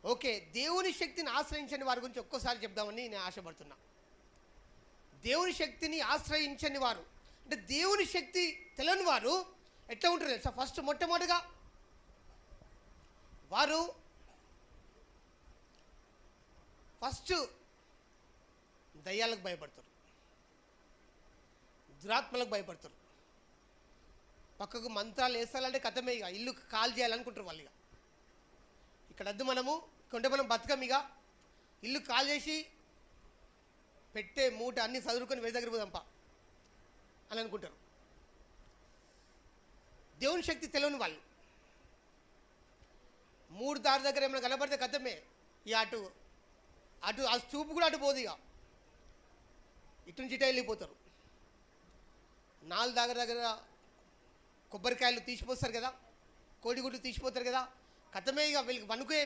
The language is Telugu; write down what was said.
ఓకే, దేవుని శక్తిని ఆశ్రయించని వారి గురించి ఒక్కోసారి చెప్దామని నేను ఆశపడుతున్నా. దేవుని శక్తిని ఆశ్రయించని వారు అంటే దేవుని శక్తి తెలియని వారు ఎట్లా ఉంటారు తెలుసా? ఫస్ట్ మొట్టమొదటిగా వారు దయ్యాలకు భయపడతారు, దురాత్మలకు భయపడతారు. పక్కకు మంత్రాలు వేస్తాలంటే కథమే, ఇక ఇల్లు కాల్ చేయాలనుకుంటారు వాళ్ళు. ఇక్కడ వద్దు, కొంటే మనం బతకం, ఇక ఇల్లు కాల్ చేసి పెట్టే మూట అన్నీ చదువుకొని వేరే దగ్గర పోదాంపా అని అనుకుంటారు. దేవుని శక్తి తెలియని వాళ్ళు 3 దారి దగ్గర ఏమైనా కనబడితే కథమే, ఇక అటు ఆ చూపు కూడా అటు పోదు, ఇటు నుంచి ఇటు వెళ్ళిపోతారు. 4 దగ్గర కొబ్బరికాయలు తీసిపోస్తారు కదా, కోడిగుడ్లు తీసిపోతారు కదా, కథమే, ఇక వీళ్ళకి వణుకే